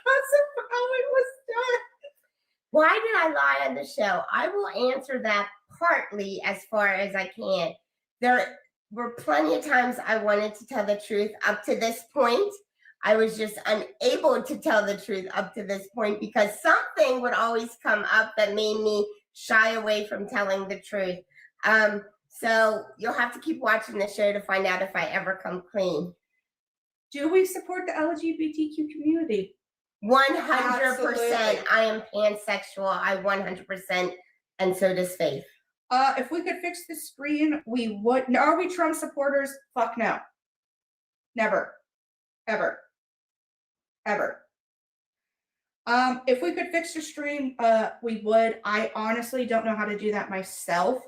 of how it was done. Why did I lie on the show? I will answer that partly as far as I can. There were plenty of times I wanted to tell the truth up to this point. I was just unable to tell the truth up to this point because something would always come up that made me shy away from telling the truth. So you'll have to keep watching the show to find out if I ever come clean. Do we support the LGBTQ community? 100%. I am pansexual. I 100%, and so does Faith. If we could fix the screen, we would. No, are we Trump supporters? Fuck no. Never. Ever. Ever. If we could fix the stream, we would. I honestly don't know how to do that myself.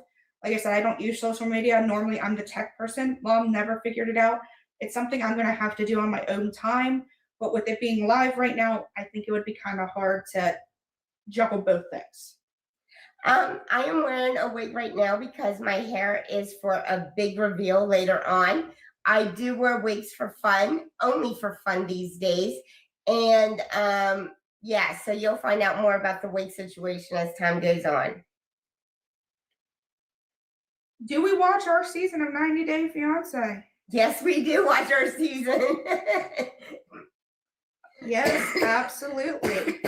Like I said, I don't use social media. Normally, I'm the tech person. Mom never figured it out. It's something I'm going to have to do on my own time. But with it being live right now, I think it would be kind of hard to juggle both things. I am wearing a wig right now because my hair is for a big reveal later on. I do wear wigs for fun, only for fun these days. And yeah, so you'll find out more about the wig situation as time goes on. Do we watch our season of 90 Day Fiancé? Yes, we do watch our season. Yes, absolutely.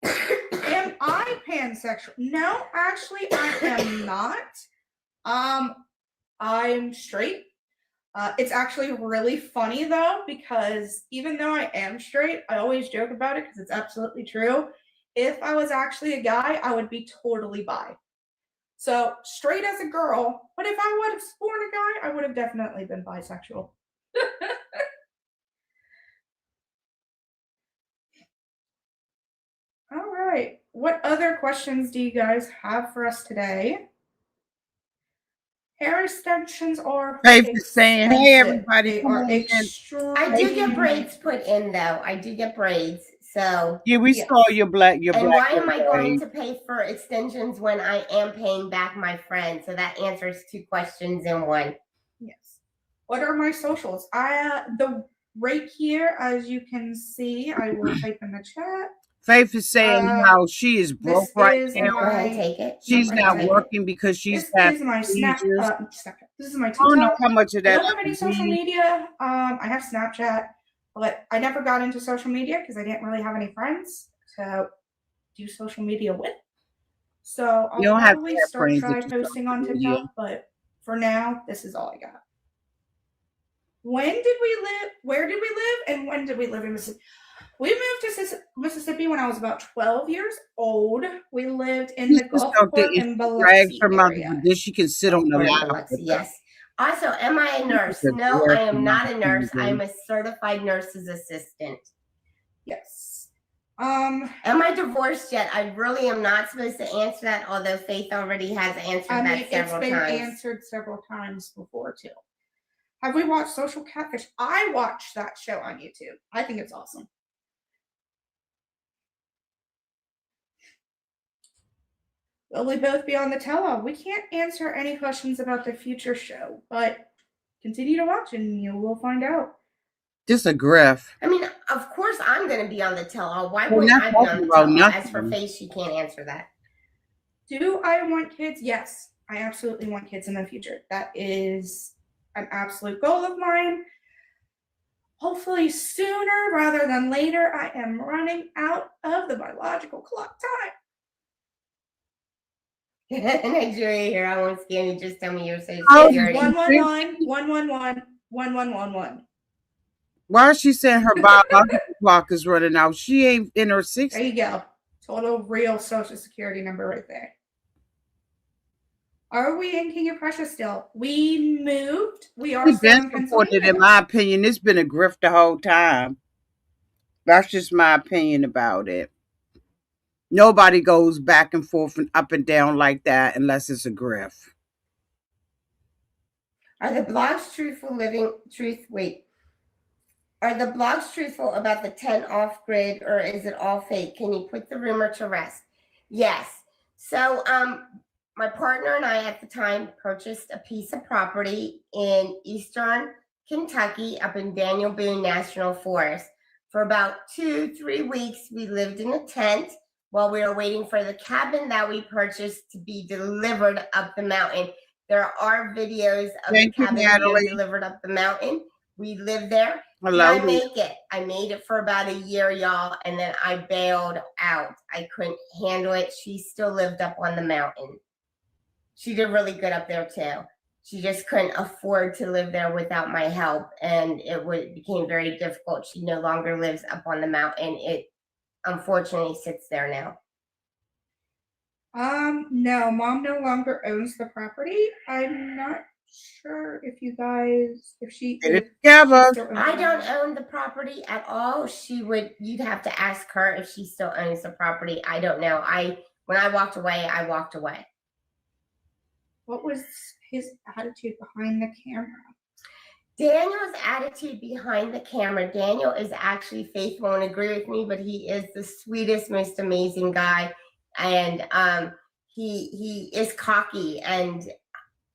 Am I pansexual? No, actually, I am not. I'm straight. It's actually really funny though, because even though I am straight, I always joke about it because it's absolutely true. If I was actually a guy, I would be totally bi. So straight as a girl, but if I would have born a guy, I would have definitely been bisexual. All right. What other questions do you guys have for us today? Hair extensions are Faith is saying, hey, everybody. I do get braids put in, though. I do get braids. So yeah, we saw your black. And why am I going to pay for extensions when I am paying back my friend? So that answers two questions in one. Yes. What are my socials? The right here, as you can see, I will type in the chat. Faith is saying how she is broke right now. She's not working because she's This is my Snap. This is my TikTok. I don't know how much of that. I don't have any social media. I have Snapchat, but I never got into social media because I didn't really have any friends to do social media with. So I'll probably start posting on TikTok, but for now, this is all I got. When did we live? Where did we live? And when did we live in Mississippi? We moved to Mississippi when I was about 12 years old. We lived in the Gulf Port in Biloxi area. Then she can sit on the lap. Yes. Also, am I a nurse? No, I am not a nurse. I am a certified nurse's assistant. Yes. Am I divorced yet? I really am not supposed to answer that, although Faith already has answered that several times. It's been answered several times before, too. Have we watched Social Catfish? I watched that show on YouTube. I think it's awesome. Will we both be on the tell-all? We can't answer any questions about the future show, but continue to watch and you will find out. Just a grift. I mean, of course I'm going to be on the tell-all. Why wouldn't I be on the tell-all? As for Faith, she can't answer that. Do I want kids? Yes, I absolutely want kids in the future. That is an absolute goal of mine. Hopefully sooner rather than later. I am running out of the biological clock time. Nigeria here. I won't scan you. Just tell me your social security. 111-111-1111. Why is she saying her biological clock is running out? She ain't in her 60s. There you go. Total real social security number right there. Are we in King of Prussia still? We moved. We are still in Pennsylvania. In my opinion, it's been a grift the whole time. That's just my opinion about it. Nobody goes back and forth and up and down like that unless it's a grift. Are the blogs truthful Are the blogs truthful about the 10 off-grid, or is it all fake? Can you put the rumor to rest? Yes. So my partner and I at the time purchased a piece of property in eastern Kentucky up in Daniel Boone National Forest. For about 2-3 weeks, we lived in a tent while we were waiting for the cabin that we purchased to be delivered up the mountain. There are videos of Thank the you, cabin being Natalie. delivered up the mountain. We lived there. Did Hello. I make it? I made it for about a year, y'all, and then I bailed out. I couldn't handle it. She still lived up on the mountain. She did really good up there too. She just couldn't afford to live there without my help, and it became very difficult. She no longer lives up on the mountain. It unfortunately sits there now. No, Mom no longer owns the property. I'm not sure if you guys, if she, Get it if together. she still owns I it. don't own the property at all. You'd have to ask her if she still owns the property. I don't know. When I walked away, I walked away. What was his attitude behind the camera? Daniel's attitude behind the camera. Daniel is actually faithful and agree with me, but he is the sweetest, most amazing guy. And he is cocky, and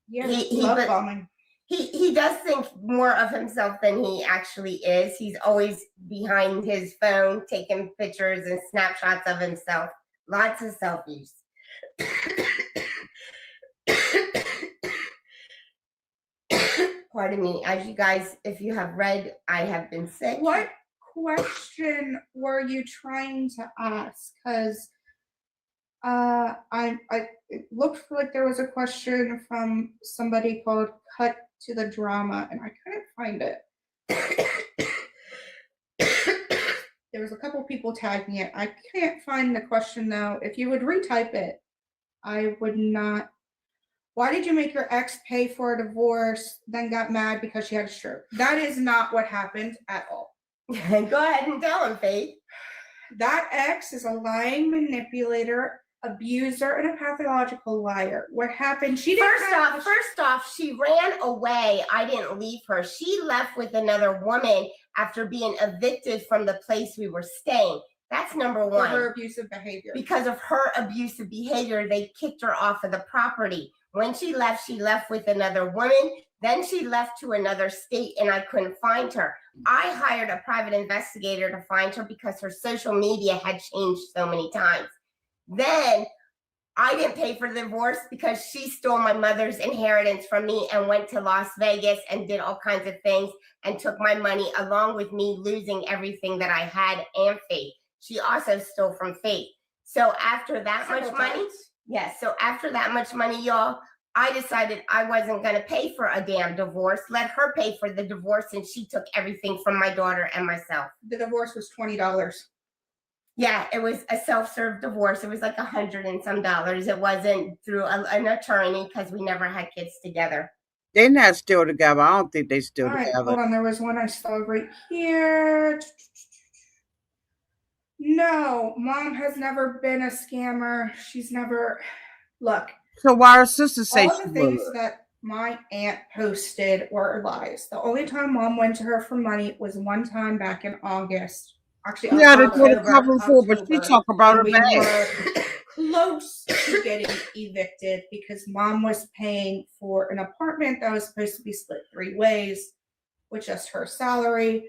Yeah, he love bombing. he does think more of himself than he actually is. He's always behind his phone taking pictures and snapshots of himself. Lots of selfies. Pardon me. As you guys, if you have read, I have been sick. What question were you trying to ask? Because it looked like there was a question from somebody called Cut to the Drama, and I couldn't find it. There was a couple people tagging it. I can't find the question though. If you would retype it, I would not. Why did you make your ex pay for a divorce, then got mad because she had a stroke? That is not what happened at all. Go ahead and tell him, Faith. That ex is a lying manipulator, abuser, and a pathological liar. What happened? She didn't. First off, she ran away. I didn't leave her. She left with another woman after being evicted from the place we were staying. That's number one. For her abusive behavior. Because of her abusive behavior, they kicked her off of the property. When she left with another woman. Then she left to another state, and I couldn't find her. I hired a private investigator to find her because her social media had changed so many times. Then I didn't pay for the divorce because she stole my mother's inheritance from me and went to Las Vegas and did all kinds of things and took my money along with me losing everything that I had and Faith. She also stole from Faith. So after that much money, so after that much money, y'all, I decided I wasn't going to pay for a damn divorce. Let her pay for the divorce, and she took everything from my daughter and myself. The divorce was $20. Yeah, it was a self-serve divorce. It was like $100 and some. It wasn't through an attorney because we never had kids together. They're not still together. I don't think they're still together. Hold on, there was one I saw right here. No, Mom has never been a scammer. She's never. Look. So why her sister say all the things that my aunt posted were lies. The only time Mom went to her for money was one time back in August. Actually, yeah, they put a cover for, but she talk about her back. We were close to getting evicted because Mom was paying for an apartment that was supposed to be split 3 ways with just her salary.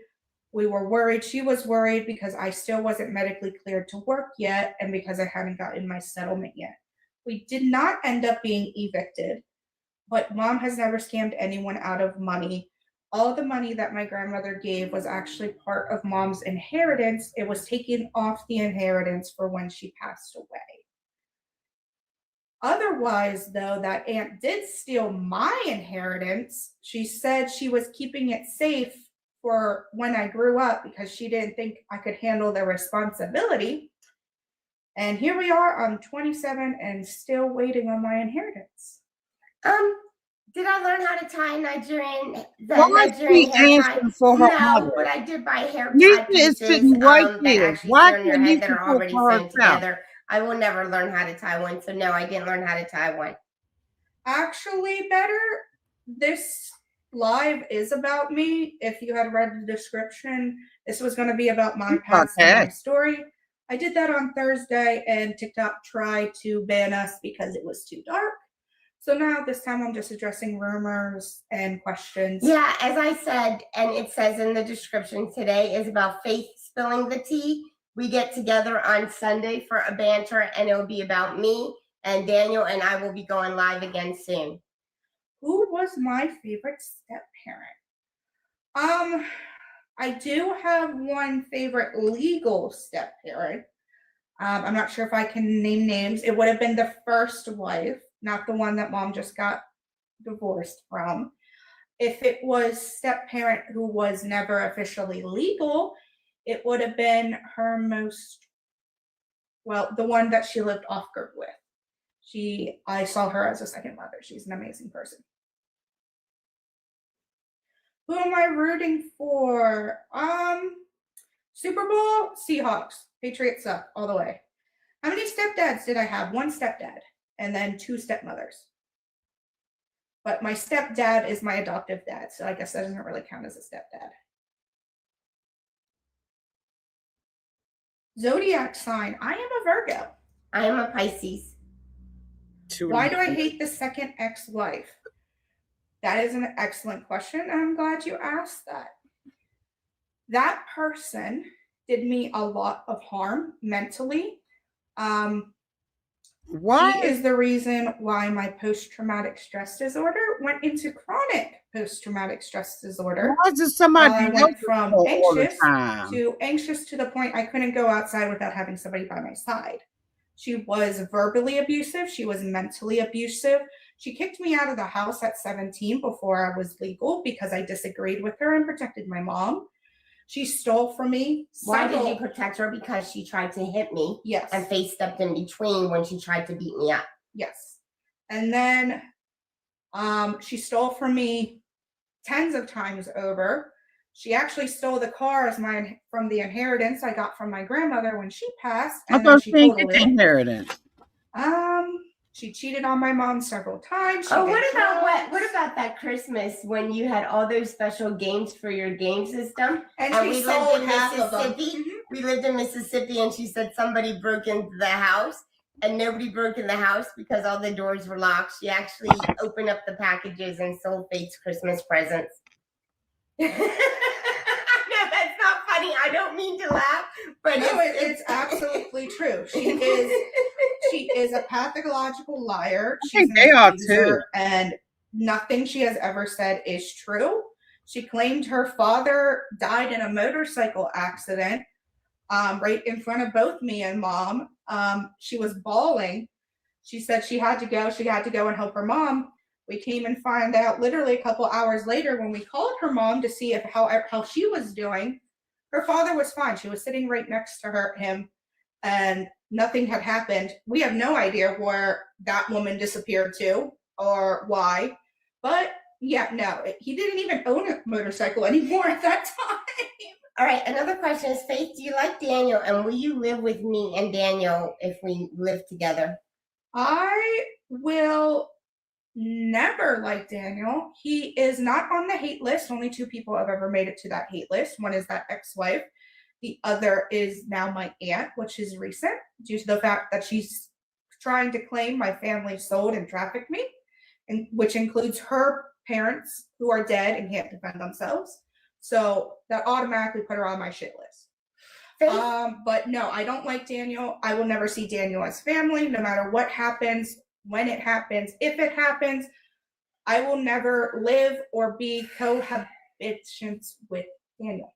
We were worried. She was worried because I still wasn't medically cleared to work yet and because I hadn't gotten my settlement yet. We did not end up being evicted, but Mom has never scammed anyone out of money. All the money that my grandmother gave was actually part of Mom's inheritance. It was taken off the inheritance for when she passed away. Otherwise, though, that aunt did steal my inheritance. She said she was keeping it safe for when I grew up because she didn't think I could handle the responsibility. And here we are, I'm 27 and still waiting on my inheritance. Did I learn how to tie Nigerian hair tie? For her no, mother? But I did buy hair Nita tie pieces is sitting right that here. actually Why sit on your can't head you that are cook already for sewn herself? together. I will never learn how to tie one, so no, I didn't learn how to tie one. Actually, better, this live is about me. If you had read the description, this was going to be about my past and my story. I did that on Thursday, and TikTok tried to ban us because it was too dark. So now this time I'm just addressing rumors and questions. Yeah, as I said, and it says in the description, today is about Faith spilling the tea. We get together on Sunday for a banter, and it will be about me, and Daniel and I will be going live again soon. Who was my favorite step parent? I do have one favorite legal step parent. I'm not sure if I can name names. It would have been the first wife, not the one that mom just got divorced from. If it was step parent who was never officially legal, it would have been her the one that she lived off grid with. I saw her as a second mother. She's an amazing person. Who am I rooting for? Super Bowl, Seahawks. Patriots suck all the way. How many stepdads did I have? One stepdad and then two stepmothers. But my stepdad is my adoptive dad, so I guess that doesn't really count as a stepdad. Zodiac sign. I am a Virgo. I am a Pisces. Why do I hate the second ex-wife? That is an excellent question, and I'm glad you asked that. That person did me a lot of harm mentally. Why? She is the reason why my post-traumatic stress disorder went into chronic post-traumatic stress disorder. Why does somebody I went from all the anxious time? to anxious to the point I couldn't go outside without having somebody by my side. She was verbally abusive. She was mentally abusive. She kicked me out of the house at 17 before I was legal because I disagreed with her and protected my mom. She stole from me. Why did you protect her? Because she tried to hit me. Yes. And Faith stepped in between when she tried to beat me up. Yes. And then she stole from me tens of times over. She actually stole the car from the inheritance I got from my grandmother when she passed. I thought she didn't get the inheritance. She cheated on my mom several times. What about that Christmas when you had all those special games for your game system? And we lived in Mississippi. We lived in Mississippi, and she said somebody broke into the house, and nobody broke in the house because all the doors were locked. She actually opened up the packages and sold Faith's Christmas presents. No, that's not funny. I don't mean to laugh, but no, it's absolutely true. She is a pathological liar. I think they are too. And nothing she has ever said is true. She claimed her father died in a motorcycle accident right in front of both me and mom. She was bawling. She said she had to go and help her mom. We came and found out literally a couple hours later when we called her mom to see how she was doing. Her father was fine. She was sitting right next to him, and nothing had happened. We have no idea where that woman disappeared to or why. But yeah, no, he didn't even own a motorcycle anymore at that time. All right, another question is, Faith, do you like Daniel, and will you live with me and Daniel if we live together? I will never like Daniel. He is not on the hate list. Only two people have ever made it to that hate list. One is that ex-wife. The other is now my aunt, which is recent due to the fact that she's trying to claim my family sold and trafficked me, and which includes her parents who are dead and can't defend themselves. So that automatically put her on my shit list. But no, I don't like Daniel. I will never see Daniel as family, no matter what happens, when it happens, if it happens. I will never live or be cohabitant with Daniel.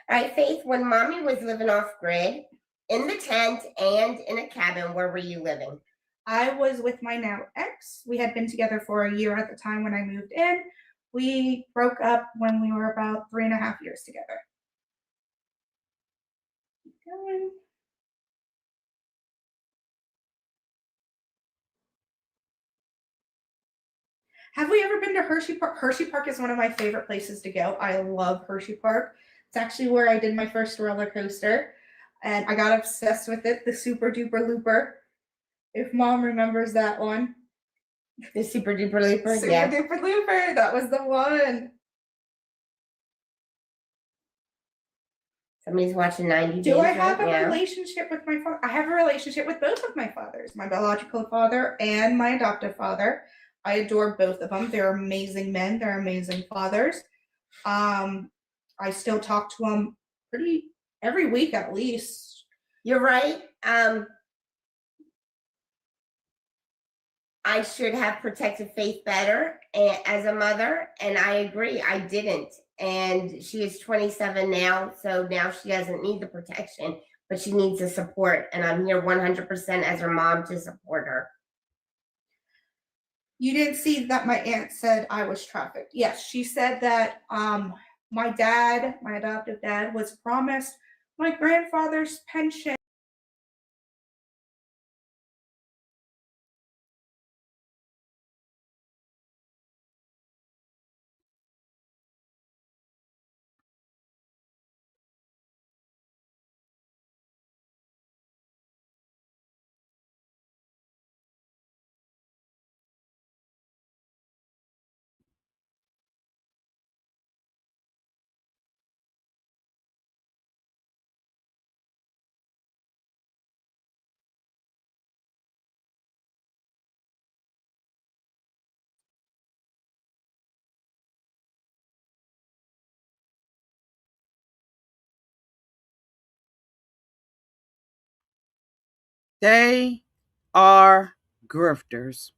All right, Faith, when Mommy was living off grid, in the tent and in a cabin, where were you living? I was with my now ex. We had been together for a year at the time when I moved in. We broke up when we were about 3.5 years together. Keep going. Have we ever been to Hershey Park? Hershey Park is one of my favorite places to go. I love Hershey Park. It's actually where I did my first roller coaster, and I got obsessed with it, the Super Duper Looper. If Mom remembers that one. The Super Duper Looper? Super Duper Looper, that was the one. Somebody's watching 90 Days. Do I have a relationship with my father? I have a relationship with both of my fathers, my biological father and my adoptive father. I adore both of them. They're amazing men. They're amazing fathers. I still talk to them pretty every week at least. You're right. I should have protected Faith better as a mother, and I agree, I didn't. And she is 27 now, so now she doesn't need the protection, but she needs the support, and I'm here 100% as her mom to support her. You didn't see that my aunt said I was trafficked. Yes, she said that my dad, my adoptive dad, was promised my grandfather's pension. They are grifters,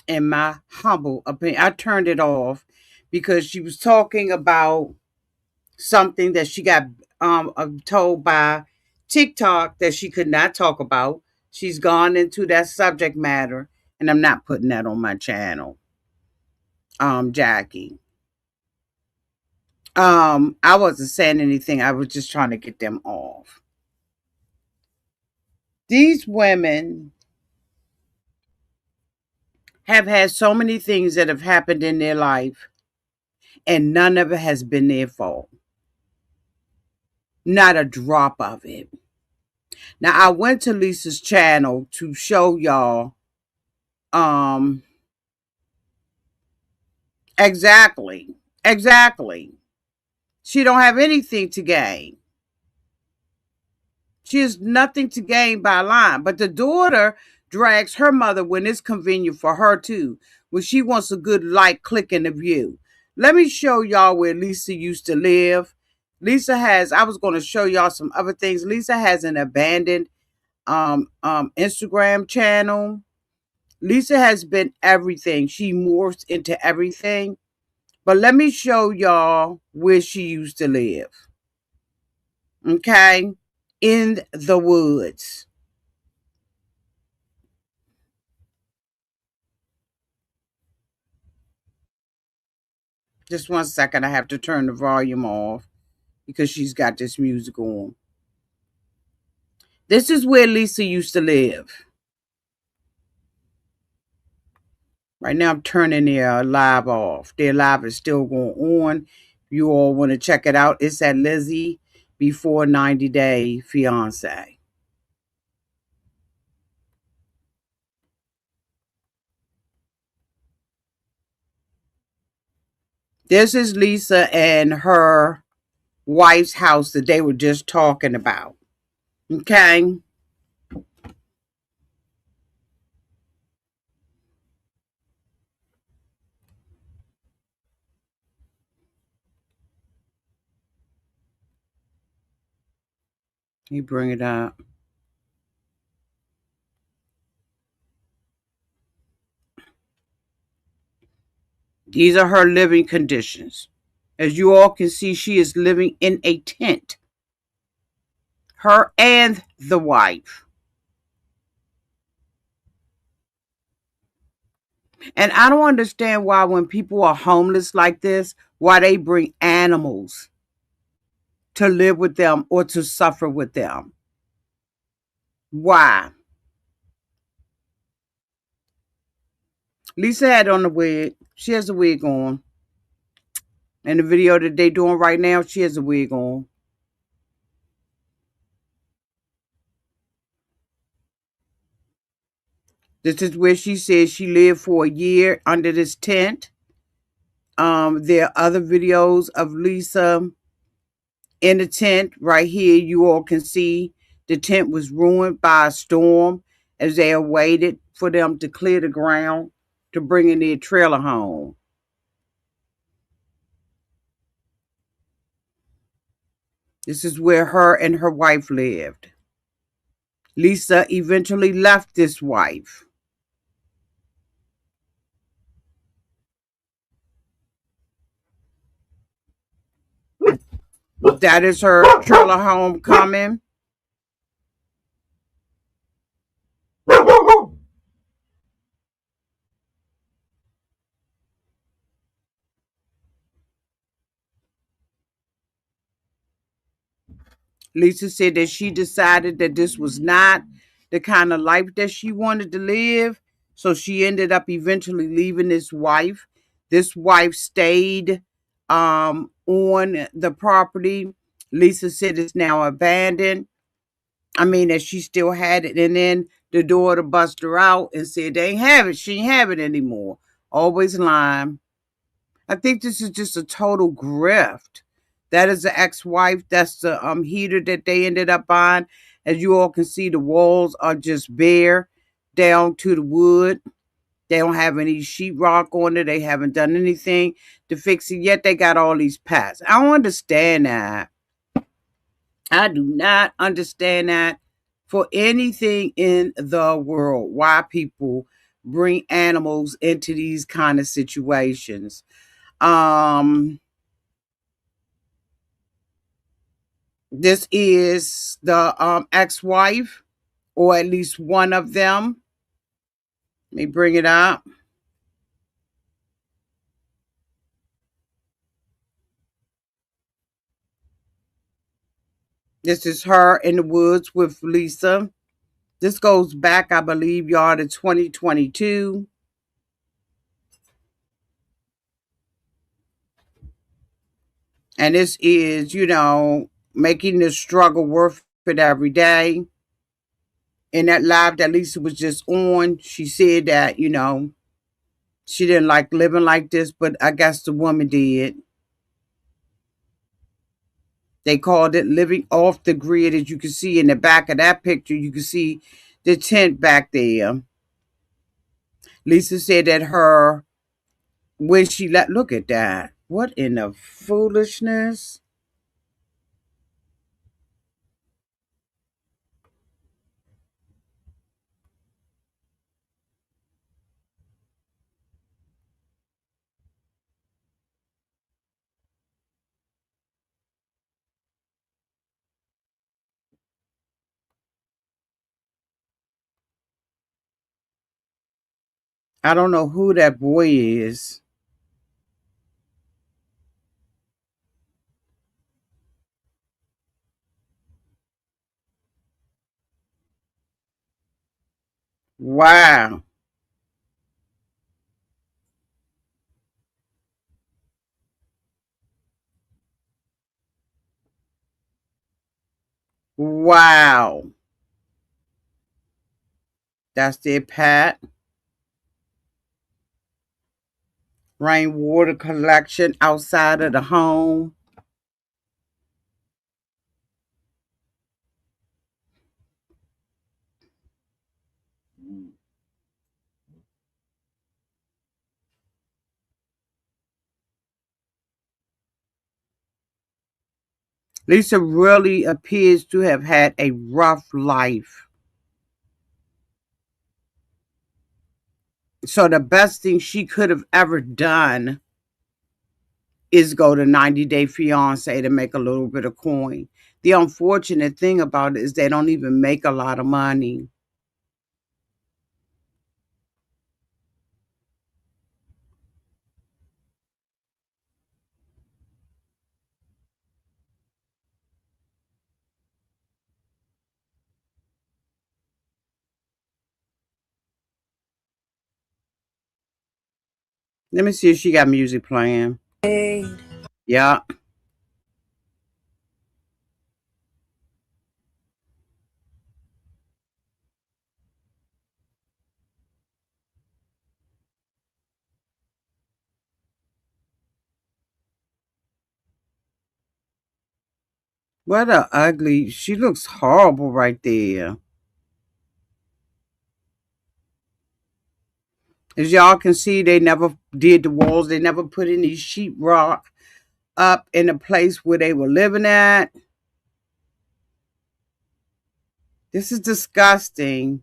in my humble opinion. I turned it off because she was talking about something that she got told by TikTok that she could not talk about. She's gone into that subject matter, and I'm not putting that on my channel. Jackie. I wasn't saying anything. I was just trying to get them off. These women have had so many things that have happened in their life, and none of it has been their fault. Not a drop of it. Now, I went to Lisa's channel to show y'all exactly. She don't have anything to gain. She has nothing to gain by lying. But the daughter drags her mother when it's convenient for her too, when she wants a good light click in the view. Let me show y'all where Lisa used to live. I was going to show y'all some other things. Lisa has an abandoned Instagram channel. Lisa has been everything. She morphs into everything. But let me show y'all where she used to live. Okay? In the woods. Just one second. I have to turn the volume off because she's got this music on. This is where Lisa used to live. Right now, I'm turning their live off. Their live is still going on. If you all want to check it out, it's at Lizzie Before 90 Day Fiancé. This is Lisa and her wife's house that they were just talking about. Okay. You bring it up. These are her living conditions. As you all can see, she is living in a tent. Her and the wife. And I don't understand why when people are homeless like this, why they bring animals to live with them or to suffer with them. Why? Lisa had on the wig. She has a wig on. In the video that they doing right now, she has a wig on. This is where she says she lived for a year under this tent. There are other videos of Lisa in the tent. Right here, you all can see the tent was ruined by a storm as they awaited for them to clear the ground to bring in their trailer home. This is where her and her wife lived. Lisa eventually left this wife. That is her trailer home coming. Lisa said that she decided that this was not the kind of life that she wanted to live. So she ended up eventually leaving this wife. This wife stayed on the property. Lisa said it's now abandoned. I mean, that she still had it. And then the daughter bust her out and said they ain't have it. She ain't have it anymore. Always lying. I think this is just a total grift. That is the ex-wife. That's the heater that they ended up buying. As you all can see, the walls are just bare down to the wood. They don't have any sheetrock on it. They haven't done anything to fix it yet. They got all these pets. I don't understand that. I do not understand that for anything in the world. Why people bring animals into these kind of situations. This is the ex-wife, or at least one of them. Let me bring it up. This is her in the woods with Lisa. This goes back, I believe, y'all, to 2022. And this is, making the struggle worth it every day. In that live that Lisa was just on, she said that, she didn't like living like this, but I guess the woman did. They called it living off the grid. As you can see in the back of that picture, you can see the tent back there. Lisa said that when she look at that. What in the foolishness? I don't know who that boy is. Wow. Wow. That's their pet. Rainwater collection outside of the home. Lisa really appears to have had a rough life. So the best thing she could have ever done is go to 90-Day Fiancé to make a little bit of coin. The unfortunate thing about it is they don't even make a lot of money. Let me see if she got music playing. Yeah. What a ugly. She looks horrible right there. As y'all can see, they never did the walls. They never put any sheetrock up in the place where they were living at. This is disgusting.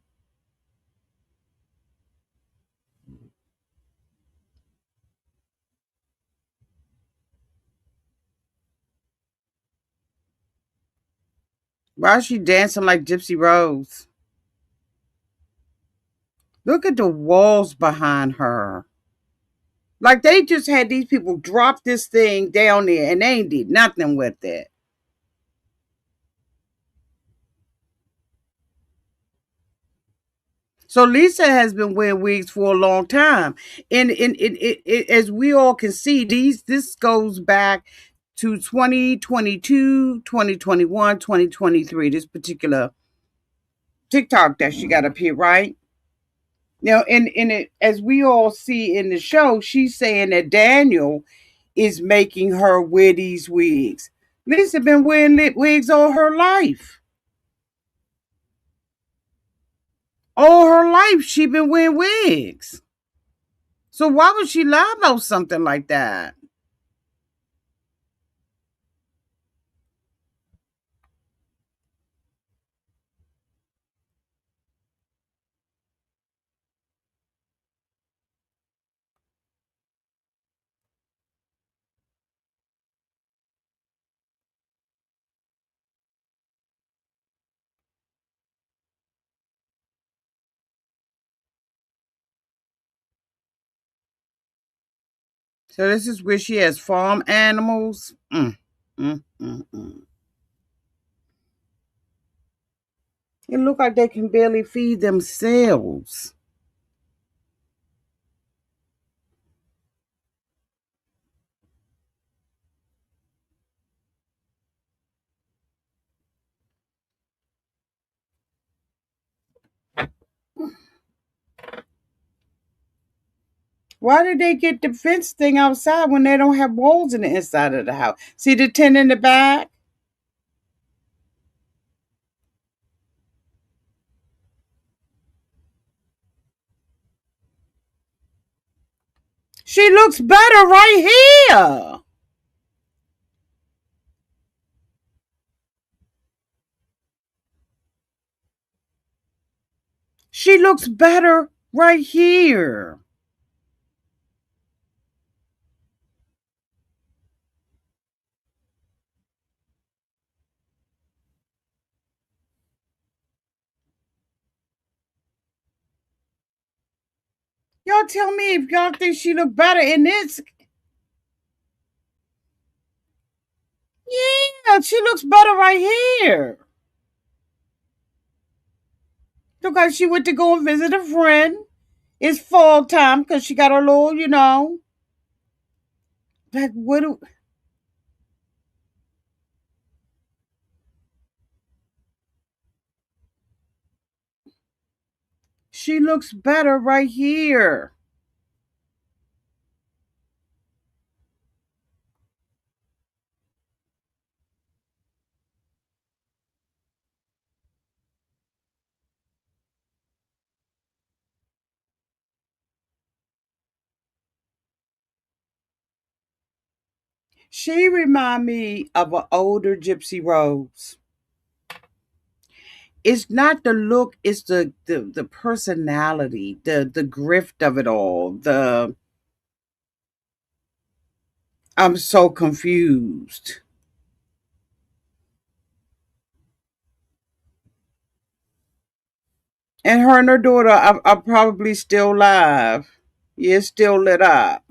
Why is she dancing like Gypsy Rose? Look at the walls behind her. Like they just had these people drop this thing down there and they ain't did nothing with it. So Lisa has been wearing wigs for a long time. And as we all can see, this goes back to 2022, 2021, 2023. This particular TikTok that she got up here, right? Now, in it, as we all see in the show, she's saying that Daniel is making her wear these wigs. Lisa been wearing wigs all her life. All her life, she been wearing wigs. So why would she lie about something like that? So this is where she has farm animals. Mm. It look like they can barely feed themselves. Why did they get the fence thing outside when they don't have walls in the inside of the house? See the tent in the back? She looks better right here. She looks better right here. Y'all tell me if y'all think she look better in this. Yeah, she looks better right here. Look like she went to go and visit a friend. It's fall time because she got her little, like what do she looks better right here. She remind me of an older Gypsy Rose. It's not the look, it's the personality, the grift of it all. The I'm so confused. And her and her daughter are probably still live. Yeah, it's still lit up.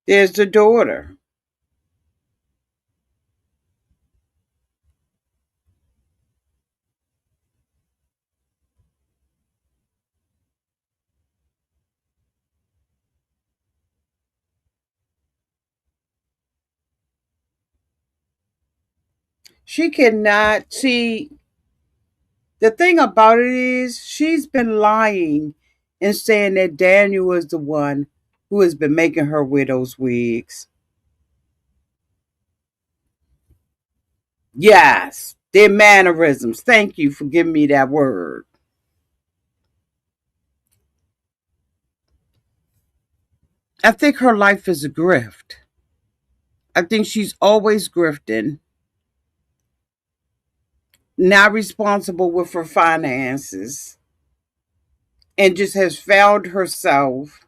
There's the daughter. She cannot see. The thing about it is, she's been lying and saying that Daniel is the one who has been making her wear those wigs. Yes, their mannerisms. Thank you for giving me that word. I think her life is a grift. I think she's always grifting, not responsible with her finances, and just has found herself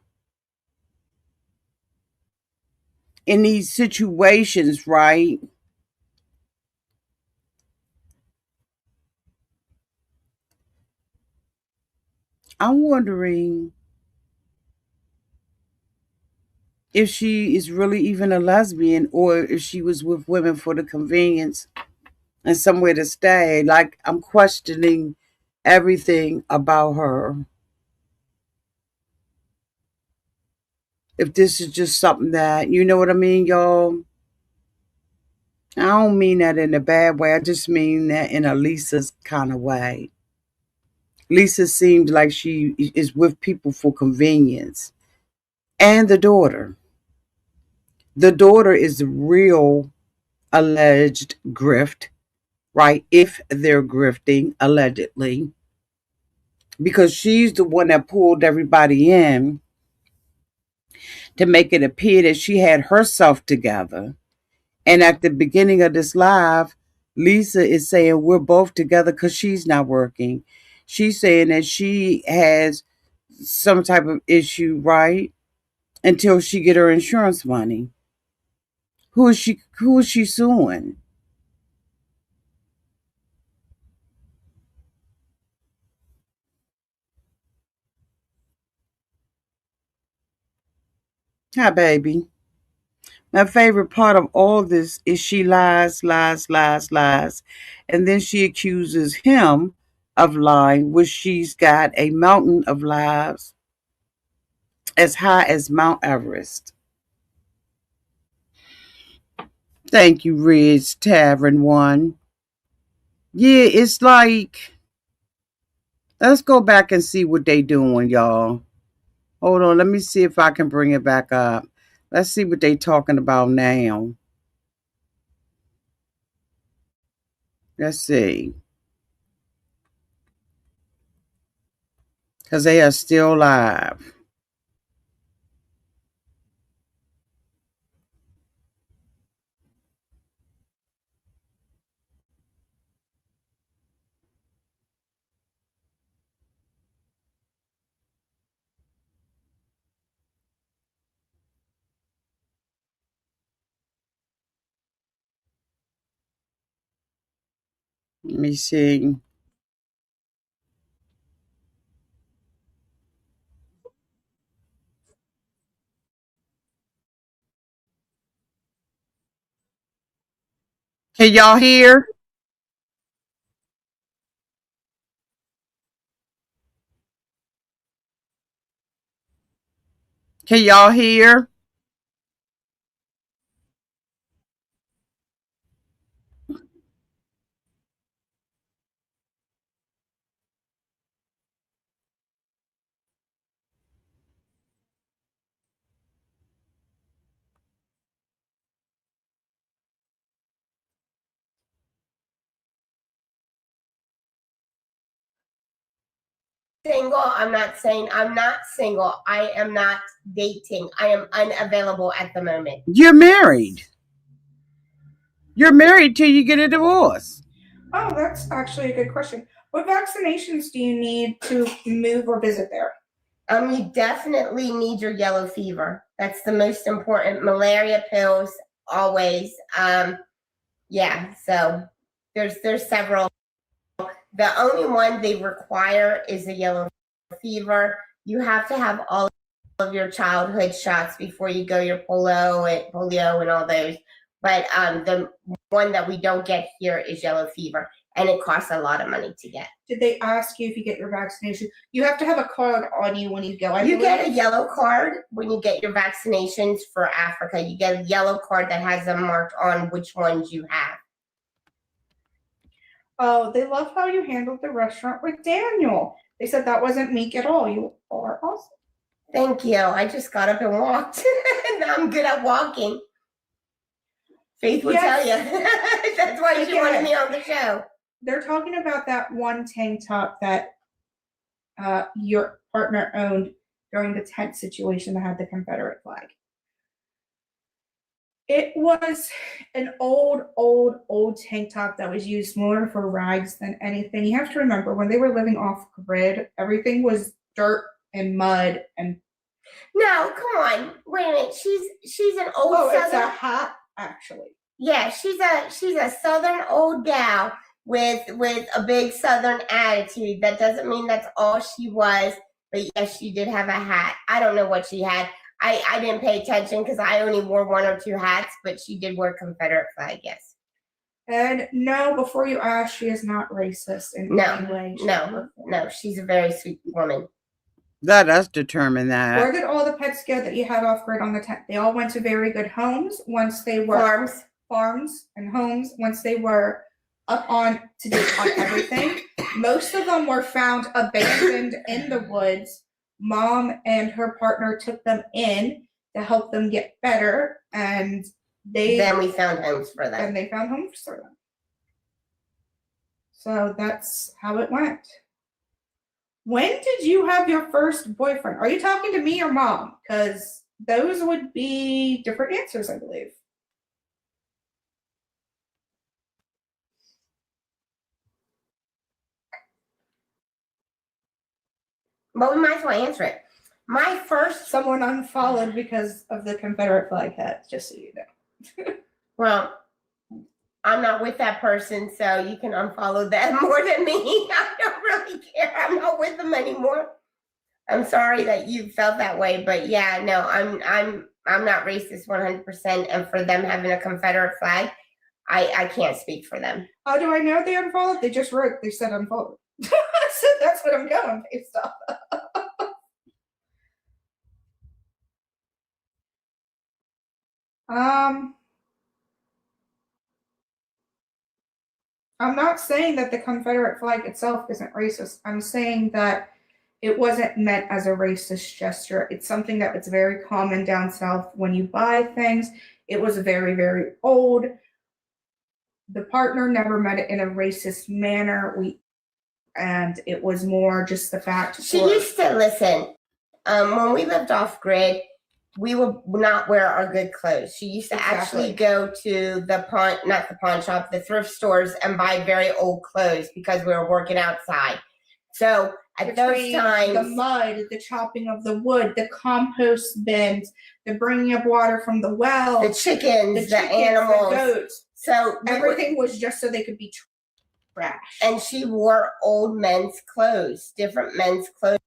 in these situations, right? I'm wondering if she is really even a lesbian or if she was with women for the convenience and somewhere to stay. Like, I'm questioning everything about her. If this is just something that, you know what I mean, y'all? I don't mean that in a bad way. I just mean that in a Lisa's kind of way. Lisa seemed like she is with people for convenience. And the daughter. The daughter is the real alleged grift, right? If they're grifting, allegedly. Because she's the one that pulled everybody in to make it appear that she had herself together. And at the beginning of this live, Lisa is saying we're both together because she's not working. She's saying that she has some type of issue, right? Until she get her insurance money. Who is she suing? Hi, baby. My favorite part of all this is she lies, lies, lies, lies. And then she accuses him of lying, which she's got a mountain of lies as high as Mount Everest. Thank you, Ridge Tavern One. Yeah, it's like, let's go back and see what they doing, y'all. Hold on, let me see if I can bring it back up. Let's see what they talking about now. Let's see. Because they are still live. Let me see. Can y'all hear? Can y'all hear? Single. I'm not saying I'm not single. I am not dating. I am unavailable at the moment. You're married. You're married till you get a divorce. Oh, that's actually a good question. What vaccinations do you need to move or visit there? You definitely need your yellow fever. That's the most important. Malaria pills, always. Yeah. So there's several. The only one they require is the yellow fever. You have to have all of your childhood shots before you go your polio and all those. But the one that we don't get here is yellow fever, and it costs a lot of money to get. Did they ask you if you get your vaccination? You have to have a card on you when you go. You get a yellow card when you get your vaccinations for Africa. You get a yellow card that has them marked on which ones you have. Oh, they love how you handled the restaurant with Daniel. They said that wasn't meek at all. You are awesome. Thank you. I just got up and walked. And I'm good at walking. Faith will tell you. That's why she wanted me on the show. They're talking about that one tank top that your partner owned during the tent situation that had the Confederate flag. It was an old tank top that was used more for rags than anything. You have to remember, when they were living off grid, everything was dirt and mud and. No, come on. Wait a minute. She's an old Oh, Southern. it's a hat, actually. Yeah, she's a Southern old gal with a big Southern attitude. That doesn't mean that's all she was, but yes, she did have a hat. I don't know what she had. I didn't pay attention because I only wore one or two hats, but she did wear Confederate flag, yes. And no, before you ask, she is not racist in any way. No, she's a very sweet woman. Let us determine that. Where did all the pets go that you had off grid on the tent? They all went to very good homes once they were farms and homes once they were up on to date on everything. Most of them were found abandoned in the woods. Mom and her partner took them in to help them get better, and then we found homes for them. And they found homes for them. So that's how it went. When did you have your first boyfriend? Are you talking to me or Mom? Because those would be different answers, I believe. But we might as well answer it. My first. Someone unfollowed because of the Confederate flag hat, just so you know. Well, I'm not with that person, so you can unfollow them more than me. I don't really care. I'm not with them anymore. I'm sorry that you felt that way, but yeah, no, I'm not racist 100%. And for them having a Confederate flag, I can't speak for them. How do I know they unfollowed? They just wrote. They said unfollowed. So that's what I'm going based off. I'm not saying that the Confederate flag itself isn't racist. I'm saying that it wasn't meant as a racist gesture. It's something that was very common down south when you buy things. It was very, very old. The partner never meant it in a racist manner. And it was more just the fact. She used to listen. When we lived off grid, we would not wear our good clothes. She used to actually go to not the pawn shop, the thrift stores and buy very old clothes because we were working outside. So at those times, the mud, the chopping of the wood, the compost bins, the bringing of water from the well, the chickens, the animals, the goats. So everything was just so they could be trash. And she wore old men's clothes, different men's clothes.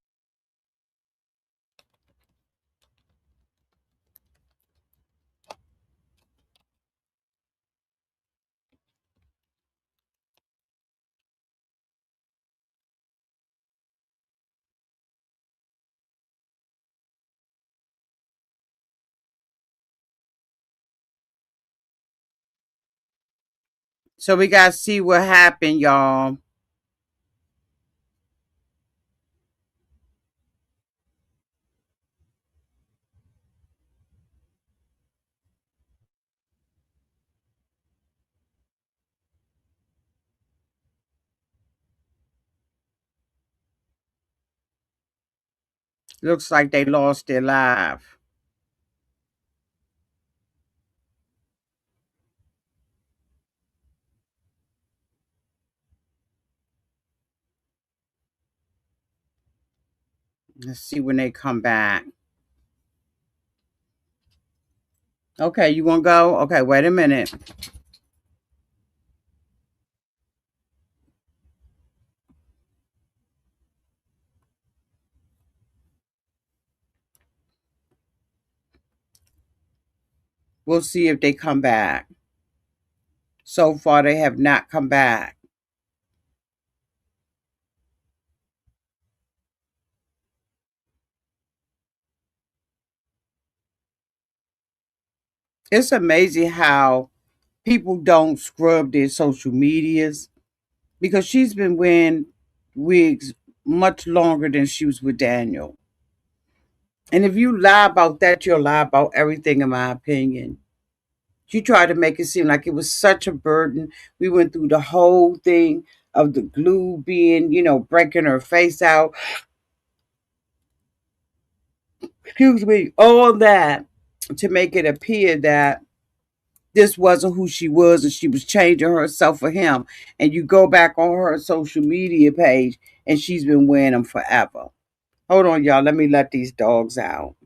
So we got to see what happened, y'all. Looks like they lost their life. Let's see when they come back. Okay, you want to go? Okay, wait a minute. We'll see if they come back. So far, they have not come back. It's amazing how people don't scrub their social medias. because she's been wearing wigs much longer than she was with Daniel. And if you lie about that, you'll lie about everything, in my opinion. She tried to make it seem like it was such a burden. We went through the whole thing of the glue being, breaking her face out. Excuse me, all that to make it appear that this wasn't who she was and she was changing herself for him. And you go back on her social media page and she's been wearing them forever. Hold on, y'all. Let me let these dogs out.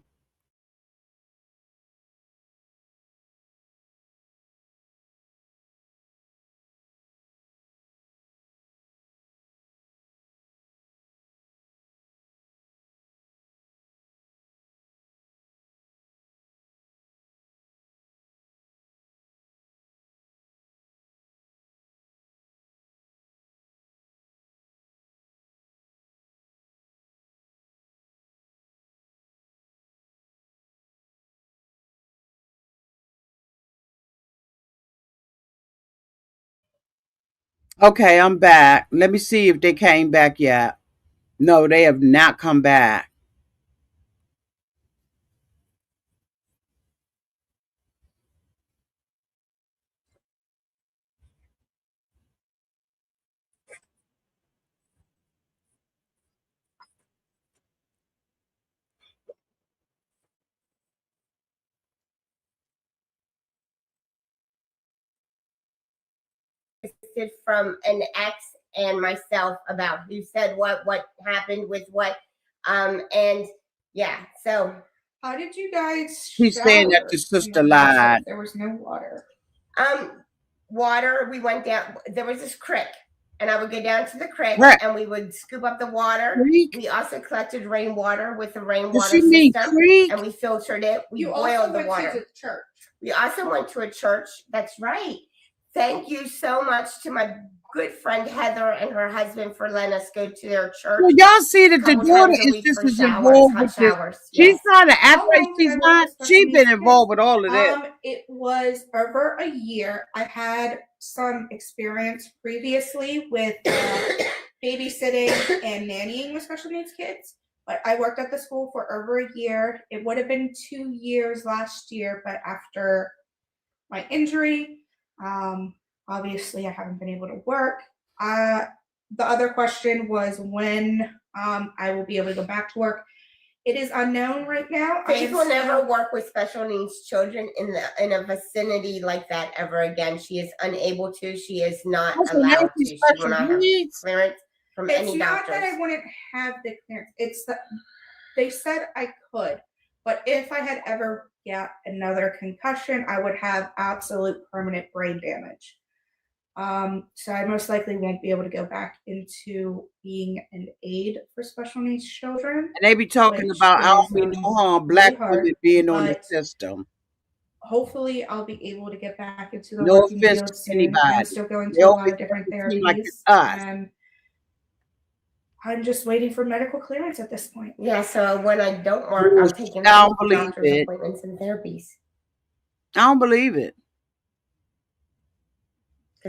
Okay, I'm back. Let me see if they came back yet. No, they have not come back. From an ex and myself about who said what happened with what. And yeah, so How did you guys She's saying that shower the in sister the house lied. if there was no water? Water, we went down, there was this creek, and I would go down to the creek Right. and we would scoop up the water. Creek? We also collected rainwater with the Does rainwater she mean system, creek? and we filtered it. We You also boiled the went water. to the church. We also went to a church. That's right. Thank you so much to my good friend Heather and her husband for letting us go to their church Well, y'all see that a the couple daughter times a is week just for as showers, involved hot with this. showers. She's Yes. trying to act How like long did she's I work not. with special She's needs been kids? involved with all of this. It was over a year. I had some experience previously with babysitting and nannying with special needs kids, but I worked at the school for over a year. It would have been 2 years last year, but after my injury, obviously I haven't been able to work. The other question was when I will be able to go back to work. It is unknown right now. Faith will never work with special needs children in a vicinity like that ever again. She is unable to. She is not What's the allowed name to. She of will special not have needs? clearance from It's any not doctors. that I wouldn't have the clearance. It's that they said I could, but if I had ever got another concussion, I would have absolute permanent brain damage. So I most likely won't be able to go back into being an aide for special needs children. And they be talking which about, I don't is, mean no harm, really black hard, women being on the but system. hopefully I'll be able to get back into the No working offense field to soon. anybody. I'm still going They to a lot always of different make it seem like it's therapies, us. and I'm just waiting for medical clearance at this point. Yeah, so when I don't work, I'm taking I don't believe doctor's it. appointments and therapies. I don't believe it.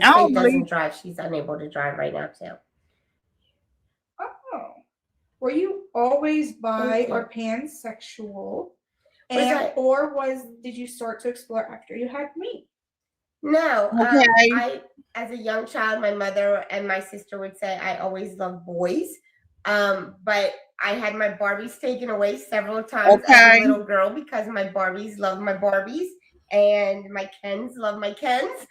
I Because don't Faith believe doesn't drive. She's unable to drive right now, too. Oh, were you always bi Thank you. or pansexual? Was And I- or did you start to explore after you had me? No, Okay. I, as a young child, my mother and my sister would say I always loved boys. But I had my Barbies taken away several times as Okay. a little girl because my Barbies love my Barbies and my Kens love my Kens.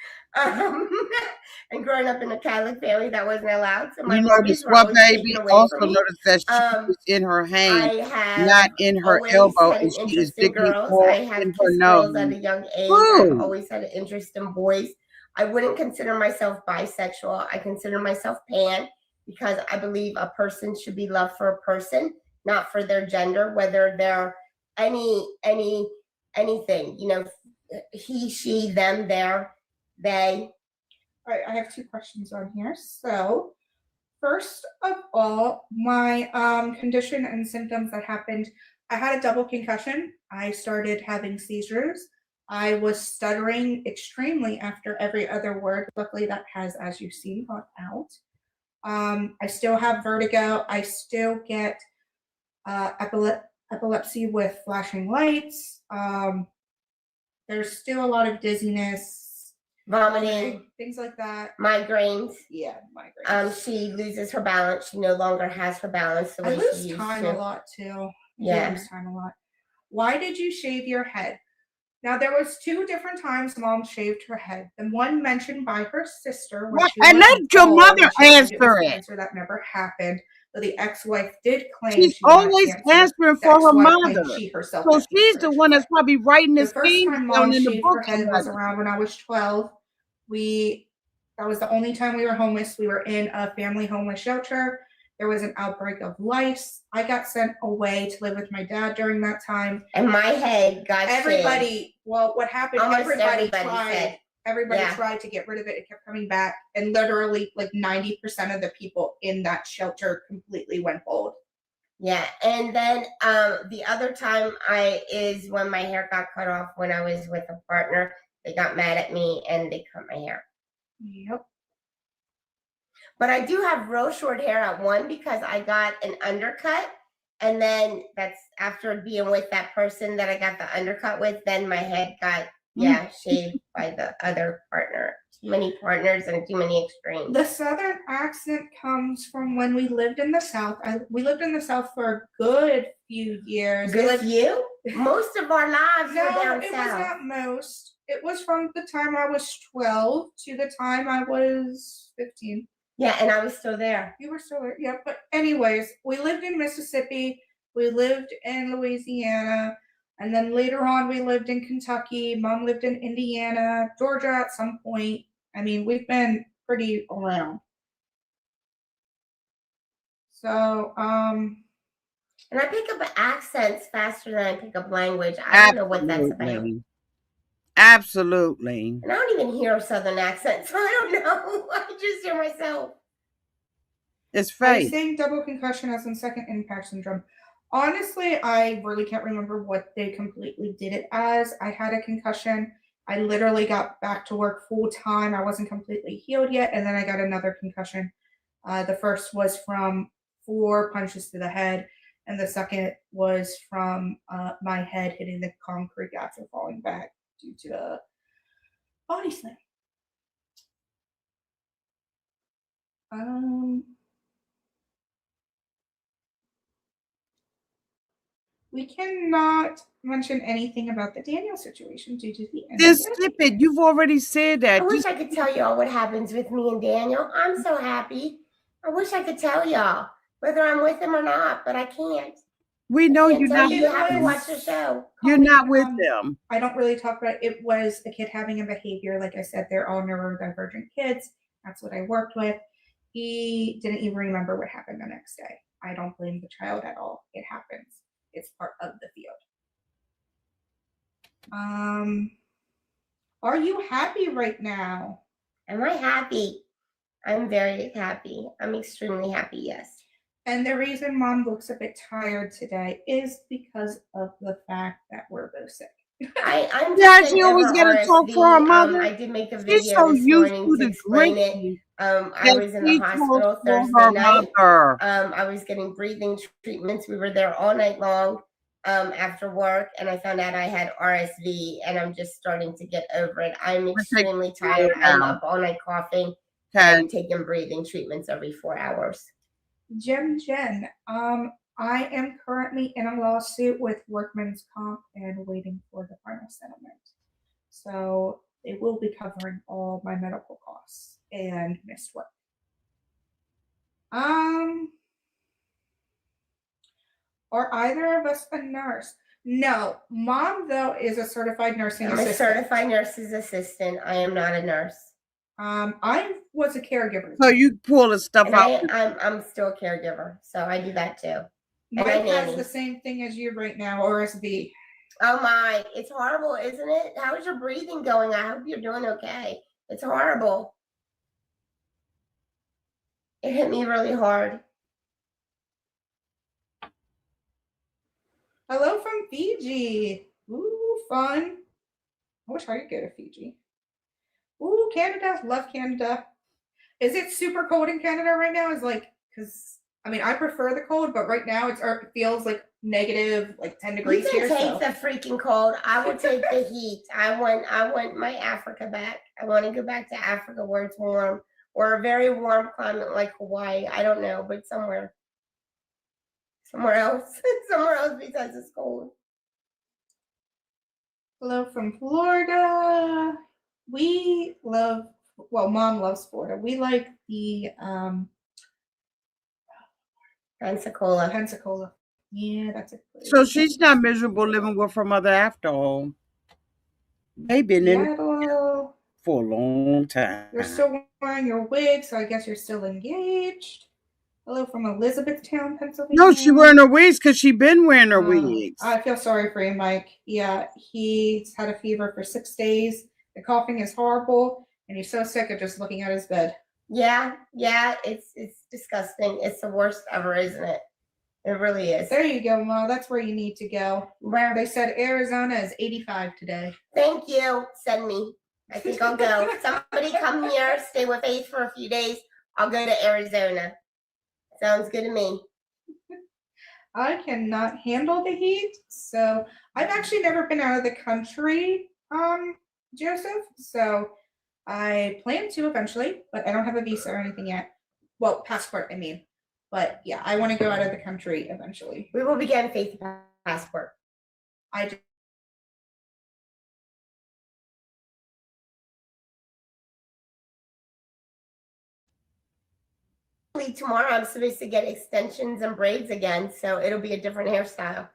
And growing up in a Catholic family, that wasn't allowed. So my You know, Barbies this were one always baby taken away also from me. noticed that she Um, is in her hand, I have not in her always elbow, had and an she is interest in digging girls. all I have in her kissed girls at nose. a young age. I've Ooh. always had an interest in boys. I wouldn't consider myself bisexual. I consider myself pan because I believe a person should be loved for a person, not for their gender, whether they're anything, he, she, them, their, they. All right, I have 2 questions on here. So, first of all, my condition and symptoms that happened, I had a double concussion. I started having seizures. I was stuttering extremely after every other word. Luckily, that has, as you've seen, gone out. I still have vertigo. I still get epilepsy with flashing lights. There's still a lot of dizziness, Vomiting, things like that. migraines. Yeah, migraines. She loses her balance. She no longer has her balance the I way she lose used time to. a lot too. Yeah. I lose time a lot. Why did you shave your head? Now there was 2 different times Mom shaved her head. The one mentioned by her sister when What? she And was let your bald, mother and she claimed it was answer it. cancer. That never happened. But the ex-wife did claim She's she had always cancer. answering The for her ex-wife claimed mother. she herself So had she's cancer, the she one that's said. probably writing The this first thing time down Mom in the shaved book. her head was around when I was 12. That was the only time we were homeless. We were in a family homeless shelter. There was an outbreak of lice. I got sent away to live with my dad during that time. And my head got shaved. Everybody, well, what happened? Almost Everybody everybody tried. said. Everybody Yeah. tried to get rid of it. It kept coming back, and literally, like 90% of the people in that shelter completely went bald. Yeah, and then the other time is when my hair got cut off when I was with a partner. They got mad at me and they cut my hair. Yep. But I do have real short hair at one because I got an undercut, and then that's after being with that person that I got the undercut with. Then my head got shaved by the other partner. Too many partners and too many extremes. The Southern accent comes from when we lived in the South. We lived in the South for a good few years. Good for you? Most of our lives were No, down it south. was not most. It was from the time I was 12 to the time I was 15. Yeah, and I was still there. You were still there. Yeah, but anyways, we lived in Mississippi. We lived in Louisiana. And then later on, we lived in Kentucky. Mom lived in Indiana, Georgia at some point. I mean, we've been pretty around. So, and I pick up accents faster than I pick up language. I don't know what that's about. Absolutely. And I don't even hear a Southern accent, so I don't know. I just hear myself. It's are you fake. saying double concussion as in second impact syndrome? Honestly, I really can't remember what they completely did it as. I had a concussion. I literally got back to work full time. I wasn't completely healed yet, and then I got another concussion. The first was from 4 punches to the head, and the second was from my head hitting the concrete after falling back due to a body slam. We cannot mention anything about the Daniel situation due to the Then skip it. You've already said that. I wish I could tell y'all what happens with me and Daniel. I'm so happy. I wish I could tell y'all whether I'm with him or not, but I can't. We know you're not. You have to watch the show. You're not with them. I don't really talk about it. It was a kid having a behavior. Like I said, they're all neurodivergent kids. That's what I worked with. He didn't even remember what happened the next day. I don't blame the child at all. It happens. It's part of the field. Are you happy right now? Am I happy? I'm very happy. I'm extremely happy, yes. And the reason Mom looks a bit tired today is because of the fact that we're both sick. I'm she always got to talk for her mother. I did make a video this morning to explain it. I was in the hospital Thursday night. I was getting breathing treatments. We were there all night long after work, and I found out I had RSV, and I'm just starting to get over it. I'm extremely tired. I'm up all night coughing and taking breathing treatments every 4 hours. Jen, I am currently in a lawsuit with Workman's Comp and waiting for the final settlement. So they will be covering all my medical costs and missed work. Are either of us a nurse? No. Mom, though, is a certified nursing assistant. I'm a certified nurse's assistant. I am not a nurse. I was a caregiver. So you pull the stuff out. I'm still a caregiver, so I do that too. Mike has the same thing as you right now, RSV. Oh my, it's horrible, isn't it? How is your breathing going? I hope you're doing okay. It's horrible. It hit me really hard. Hello from Fiji. Ooh, fun. I wish I could go to Fiji. Ooh, Canada. Love Canada. Is it super cold in Canada right now? Is like, because I mean, I prefer the cold, but right now it feels like negative, like 10 You degrees can here. take So the freaking cold. I will take the heat. I want my Africa back. I want to go back to Africa where it's warm, or a very warm climate like Hawaii. I don't know, but somewhere else, somewhere else besides this cold. hello from Florida. We love, well, Mom loves Florida. We like the Pensacola. Pensacola. Yeah, that's a place. So she's not miserable living with her mother after all. They've been in it Seattle. for a long time. You're still wearing your wig, so I guess you're still engaged. Hello from Elizabethtown, Pennsylvania. No, she wearing her wigs because she been wearing her wigs. I feel sorry for you, Mike. Yeah, he's had a fever for 6 days. The coughing is horrible, and he's so sick of just looking at his bed. Yeah, it's disgusting. It's the worst ever, isn't it? It really is. There you go, Ma. That's where you need to go. Where? They said Arizona is 85 today. Thank you. Send me. I think I'll go. Somebody come here, stay with Faith for a few days. I'll go to Arizona. Sounds good to me. I cannot handle the heat, so I've actually never been out of the country, Joseph. So I plan to eventually, but I don't have a visa or anything yet. Well, passport, I mean. But yeah, I want to go out of the country eventually. We will be getting Faith a passport. I just, Tomorrow I'm supposed to get extensions and braids again, so it'll be a different hairstyle.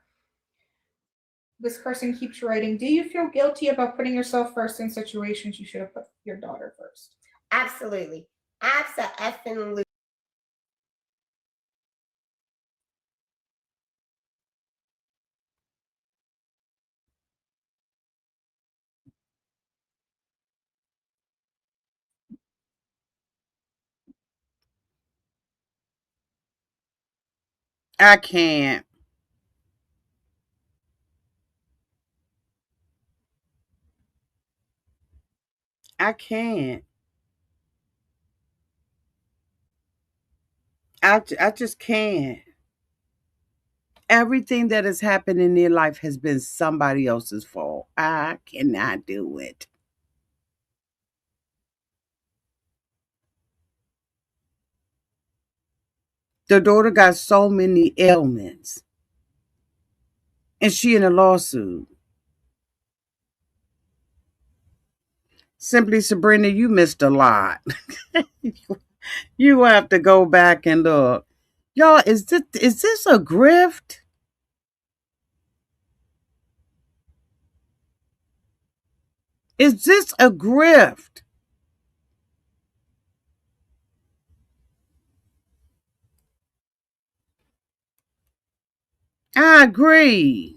this person keeps writing, do you feel guilty about putting yourself first in situations you should have put your daughter first? Absolutely. Abso-effing-lutely. I can't. I can't. I just can't. Everything that has happened in their life has been somebody else's fault. I cannot do it. The daughter got so many ailments, and she in a lawsuit. Simply, Sabrina, you missed a lot. You have to go back and look. Y'all, is this a grift? Is this a grift? I agree.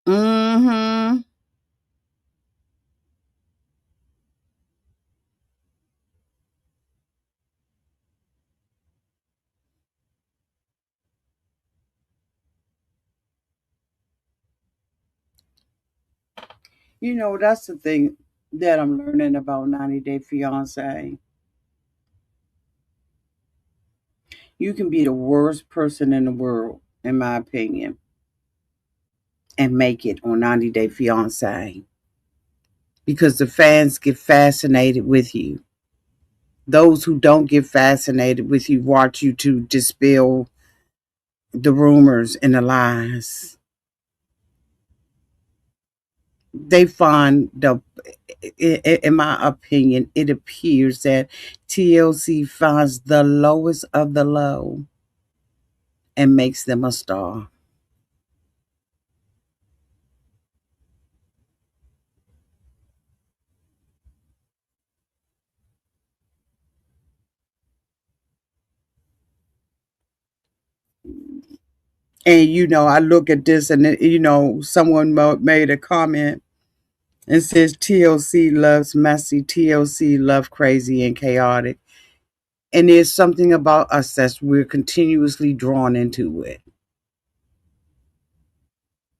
Mm-hmm. You know, that's the thing that I'm learning about 90 Day Fiancé. You can be the worst person in the world, in my opinion, and make it on 90 Day Fiancé because the fans get fascinated with you. Those who don't get fascinated with you watch you to dispel the rumors and the lies. they find in my opinion, it appears that TLC finds the lowest of the low and makes them a star. And I look at this, and someone made a comment and says TLC loves messy, TLC love crazy and chaotic. And there's something about us that we're continuously drawn into it.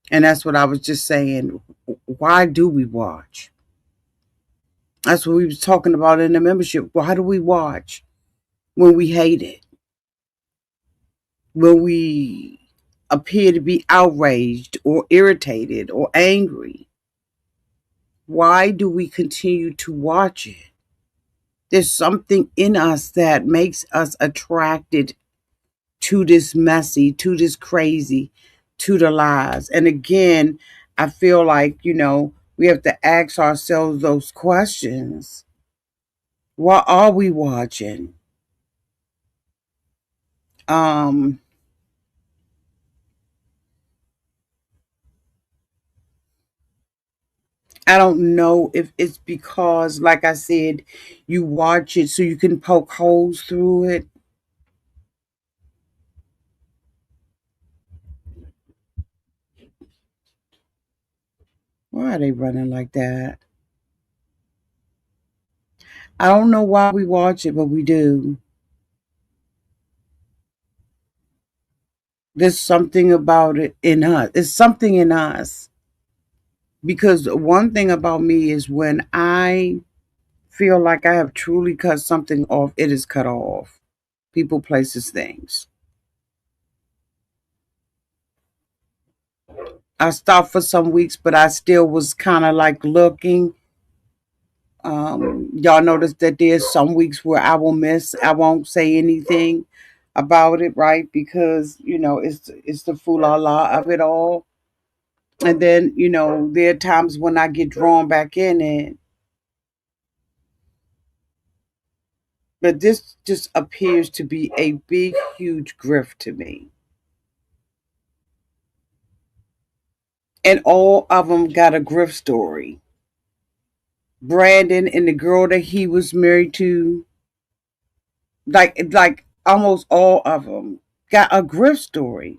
And that's what I was just saying. Why do we watch? That's what we was talking about in the membership. Why do we watch when we hate it? When we appear to be outraged or irritated or angry? Why do we continue to watch it? There's something in us that makes us attracted to this messy, to this crazy, to the lies. And again, I feel like, we have to ask ourselves those questions. What are we watching? Um, I don't know if it's because, like I said, you watch it so you can poke holes through it. Why are they running like that? I don't know why we watch it, but we do. There's something about it in us. It's something in us. Because one thing about me is when I feel like I have truly cut something off, it is cut off. People, places, things. I stopped for some weeks, but I still was kind of like looking. Y'all notice that there's some weeks where I will miss. I won't say anything about it, right? Because it's the fool la of it all. And then there are times when I get drawn back in it. But this just appears to be a big, huge grift to me. And all of them got a grift story. Brandon and the girl that he was married to, like almost all of them got a grift story.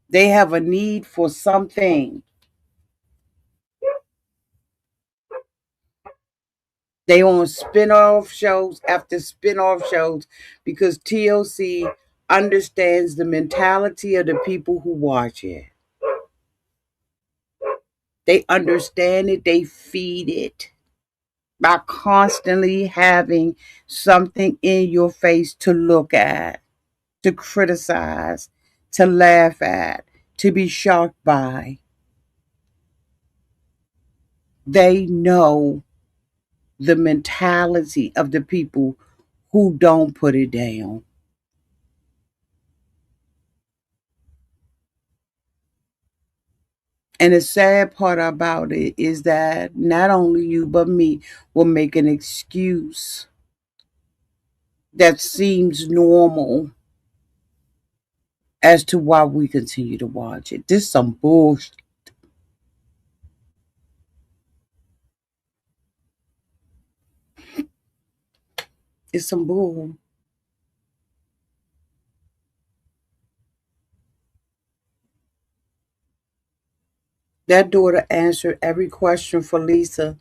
They have a need for something. They on spin-off shows after spin-off shows because TLC understands the mentality of the people who watch it. They understand it, they feed it by constantly having something in your face to look at, to criticize, to laugh at, to be shocked by. They know the mentality of the people who don't put it down. And the sad part about it is that not only you but me will make an excuse that seems normal as to why we continue to watch it. This is some bullshit. It's some bull. That daughter answered every question for Lisa.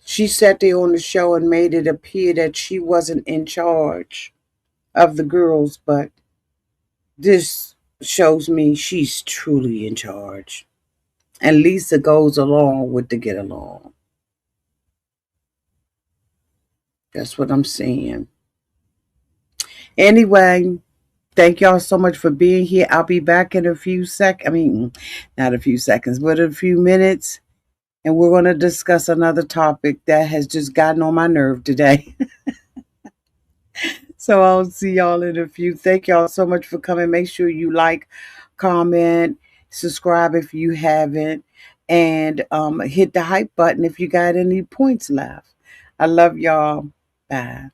She sat there on the show and made it appear that she wasn't in charge of the girls, but this shows me she's truly in charge. And Lisa goes along with the get along. That's what I'm saying. Anyway, thank y'all so much for being here. I'll be back in a few seconds. I mean, not a few seconds, but a few minutes. And we're going to discuss another topic that has just gotten on my nerve today. So I'll see y'all in a few. Thank y'all so much for coming. Make sure you like, comment, subscribe if you haven't, and hit the hype button if you got any points left. I love y'all. Bye.